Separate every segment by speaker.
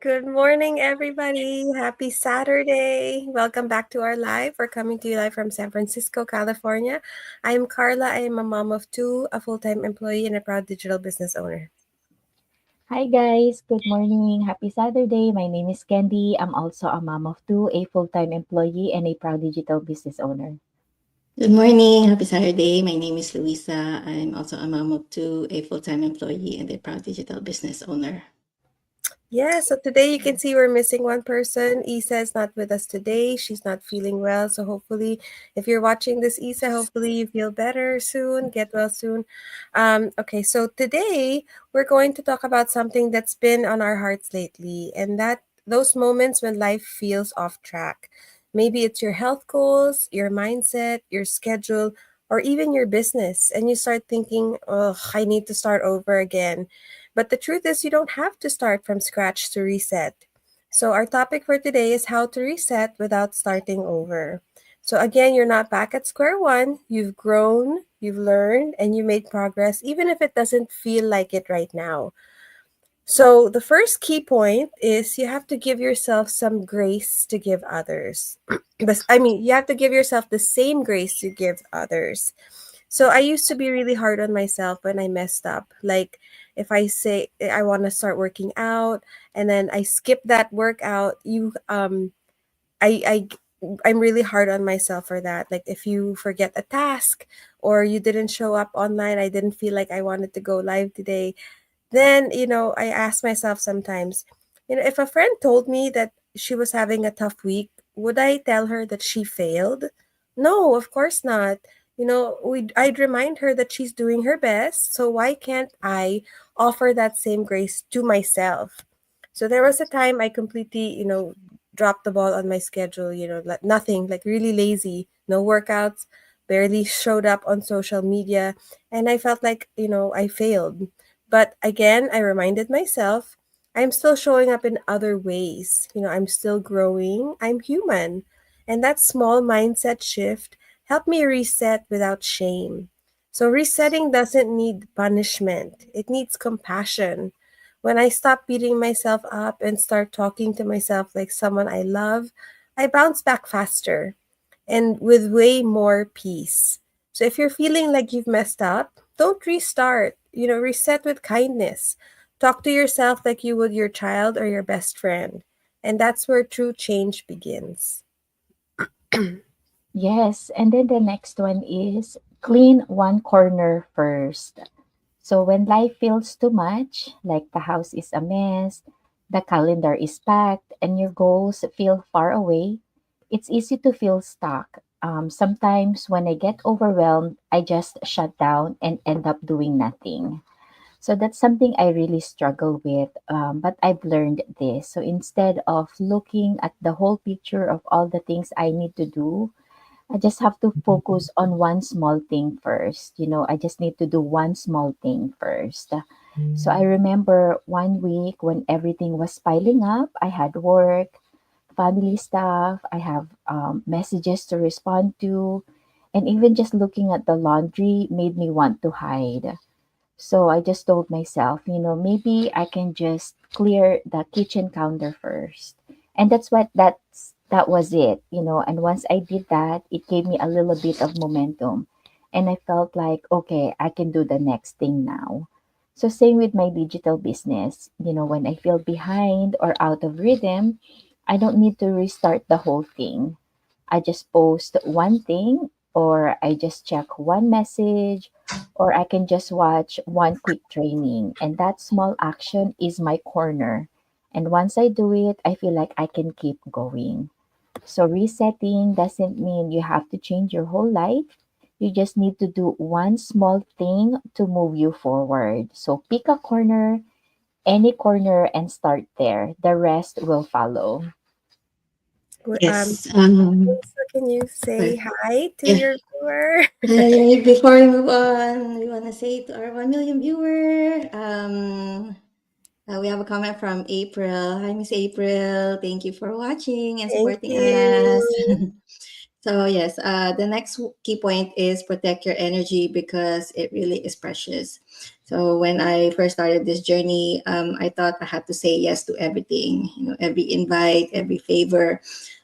Speaker 1: Good morning, everybody. Happy Saturday. Welcome back to our live. We're coming to you live from San Francisco, California. I'm Carla. I am a mom of two, a full time employee, and a proud digital business owner.
Speaker 2: Hi guys, good morning. Happy Saturday. My name is Candy. I'm also a mom of two, a full-time employee, and a proud digital business owner.
Speaker 3: Good morning. Happy Saturday. My name is Luisa. I'm also a mom of two, a full-time employee, and a proud digital business owner.
Speaker 1: Yeah, so today you can see we're missing one person. Isa is not with us today. She's not feeling well. So hopefully, if you're watching this, Isa, hopefully you feel better soon, get well soon. Okay, so today we're going to talk about something that's been on our hearts lately, and that those moments when life feels off track. Maybe it's your health goals, your mindset, your schedule, or even your business, and you start thinking, oh, I need to start over again. But the truth is, you don't have to start from scratch to reset. So, our topic for today is how to reset without starting over. So, again, you're not back at square one. You've grown, you've learned, and you made progress, even if it doesn't feel like it right now. So, the first key point is you have to give yourself some grace to give others. You have to give yourself the same grace you give others. So I used to be really hard on myself when I messed up. Like if I say I want to start working out and then I skip that workout, I I'm really hard on myself for that. Like if you forget a task or you didn't show up online, I didn't feel like I wanted to go live today. Then, I ask myself sometimes, if a friend told me that she was having a tough week, would I tell her that she failed? No, of course not. I'd remind her that she's doing her best. So why can't I offer that same grace to myself? So there was a time I completely, dropped the ball on my schedule, like nothing, like really lazy, no workouts, barely showed up on social media. And I felt like, I failed. But again, I reminded myself I'm still showing up in other ways. I'm still growing. I'm human. And that small mindset shift helped me reset without shame. So resetting doesn't need punishment, it needs compassion. When I stop beating myself up and start talking to myself like someone I love, I bounce back faster and with way more peace. So if you're feeling like you've messed up, don't restart. Reset with kindness. Talk to yourself like you would your child or your best friend. And that's where true change begins.
Speaker 2: Yes, and then the next one is clean one corner first. So when life feels too much, like the house is a mess, the calendar is packed, and your goals feel far away, it's easy to feel stuck. Sometimes when I get overwhelmed, I just shut down and end up doing nothing. So that's something I really struggle with. But I've learned this. So instead of looking at the whole picture of all the things I need to do, I just have to focus on one small thing first. I just need to do one small thing first. So I remember one week when everything was piling up. I had work, family stuff, I have messages to respond to, and even just looking at the laundry made me want to hide. So I just told myself, maybe I can just clear the kitchen counter first. And that was it. And once I did that, it gave me a little bit of momentum. And I felt like, okay, I can do the next thing now. So same with my digital business. When I feel behind or out of rhythm, I don't need to restart the whole thing. I just post one thing, or I just check one message, or I can just watch one quick training. And that small action is my corner. And once I do it, I feel like I can keep going. So resetting doesn't mean you have to change your whole life. You just need to do one small thing to move you forward. So pick a corner, any corner, and start there. The rest will follow.
Speaker 3: Yes.
Speaker 1: So can you say
Speaker 3: Sorry.
Speaker 1: hi to
Speaker 3: Yeah.
Speaker 1: your viewer?
Speaker 3: Before we move on, we want to say to our 1 million viewer, we have a comment from April. Hi, Miss April. Thank you for watching and
Speaker 1: Thank
Speaker 3: supporting us.
Speaker 1: you.
Speaker 3: So yes, the next key point is protect your energy because it really is precious. So when I first started this journey, I thought I had to say yes to everything, every invite, every favor,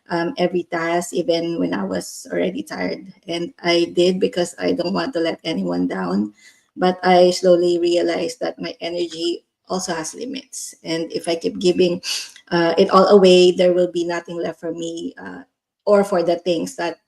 Speaker 3: every task, even when I was already tired. And I did because I don't want to let anyone down. But I slowly realized that my energy also has limits. And if I keep giving it all away, there will be nothing left for me or for the things that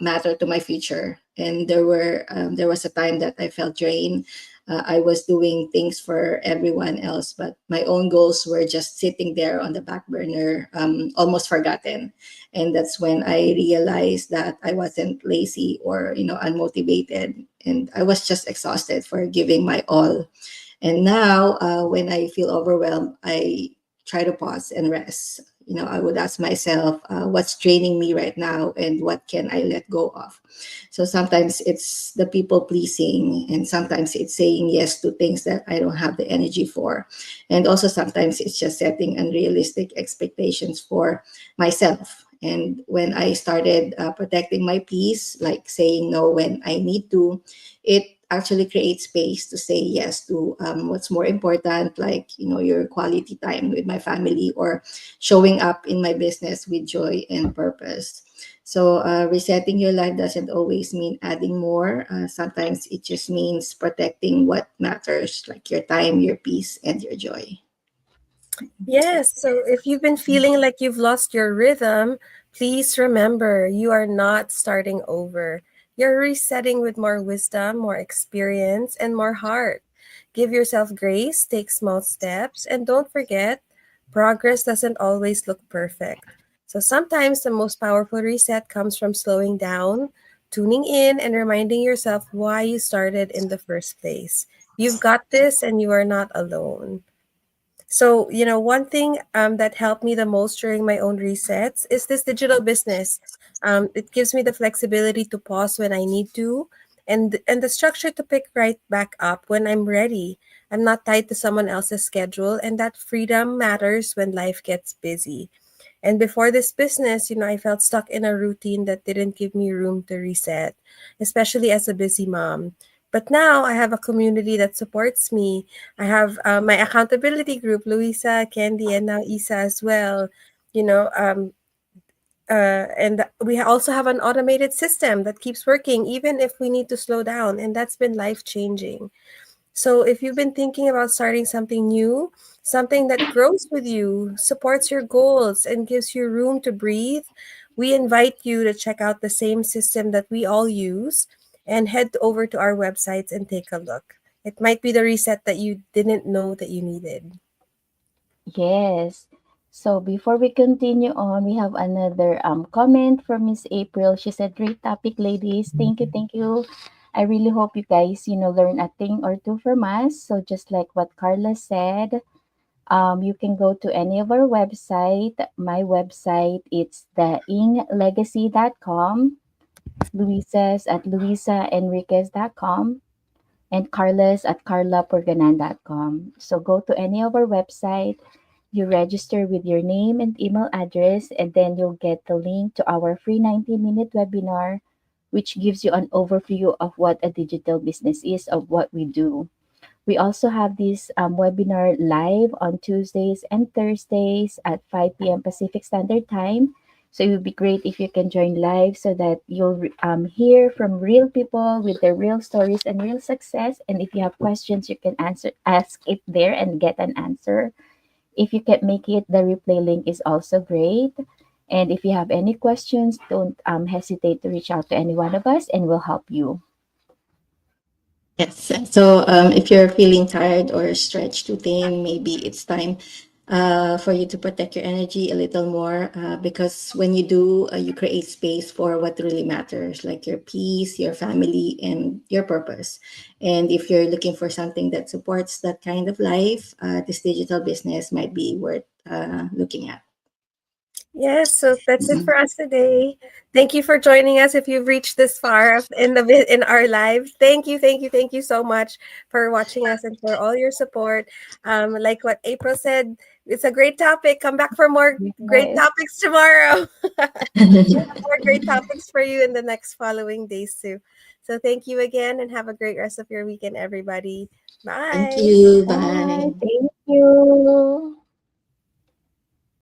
Speaker 3: matter to my future. And there was a time that I felt drained. I was doing things for everyone else, but my own goals were just sitting there on the back burner, almost forgotten. And that's when I realized that I wasn't lazy or unmotivated, and I was just exhausted for giving my all. And now, when I feel overwhelmed, I try to pause and rest. I would ask myself, what's draining me right now and what can I let go of? So sometimes it's the people pleasing, and sometimes it's saying yes to things that I don't have the energy for. And also sometimes it's just setting unrealistic expectations for myself. And when I started protecting my peace, like saying no when I need to, it actually creates space to say yes to what's more important, like your quality time with my family, or showing up in my business with joy and purpose. So resetting your life doesn't always mean adding more. Sometimes it just means protecting what matters, like your time, your peace, and your joy.
Speaker 1: Yes, so if you've been feeling like you've lost your rhythm, please remember you are not starting over. You're resetting with more wisdom, more experience, and more heart. Give yourself grace, take small steps, and don't forget, progress doesn't always look perfect. So sometimes the most powerful reset comes from slowing down, tuning in, and reminding yourself why you started in the first place. You've got this, and you are not alone. So, one thing that helped me the most during my own resets is this digital business. It gives me the flexibility to pause when I need to, and the structure to pick right back up when I'm ready. I'm not tied to someone else's schedule, and that freedom matters when life gets busy. And before this business, I felt stuck in a routine that didn't give me room to reset, especially as a busy mom. But now I have a community that supports me. I have my accountability group, Luisa, Candy, and now Isa as well. You know, um, and we also have an automated system that keeps working even if we need to slow down, and that's been life changing. So if you've been thinking about starting something new, something that grows with you, supports your goals, and gives you room to breathe, we invite you to check out the same system that we all use and head over to our websites and take a look. It might be the reset that you didn't know that you needed.
Speaker 2: Yes. So before we continue on, we have another comment from Miss April. She said, "Great topic, ladies. Thank you, thank you. I really hope you guys, learn a thing or two from us." So just like what Carla said, you can go to any of our website. My website, it's theinglegacy.com, Luisa's at luisaenriquez.com, and Carla's at carlapurganan.com. So go to any of our website, you register with your name and email address, and then you'll get the link to our free 90-minute webinar, which gives you an overview of what a digital business is, of what we do. We also have this webinar live on Tuesdays and Thursdays at 5 p.m. Pacific Standard Time. So it would be great if you can join live so that you'll hear from real people with their real stories and real success. And if you have questions, you can ask it there and get an answer. If you can't make it, the replay link is also great. And if you have any questions, don't hesitate to reach out to any one of us and we'll help you.
Speaker 3: Yes. So if you're feeling tired or stretched too thin, maybe it's time for you to protect your energy a little more, because when you do, you create space for what really matters, like your peace, your family, and your purpose. And if you're looking for something that supports that kind of life, this digital business might be worth looking at.
Speaker 1: Yes, so that's it for us today. Thank you for joining us. If you've reached this far in our live, thank you so much for watching us and for all your support. Like what April said, it's a great topic. Come back for more great
Speaker 2: Yes.
Speaker 1: topics tomorrow. More great topics for you in the next following days too. So thank you again and have a great rest of your weekend, everybody.
Speaker 3: Thank
Speaker 1: Bye.
Speaker 3: you.
Speaker 2: Bye.
Speaker 3: Bye.
Speaker 2: Thank you.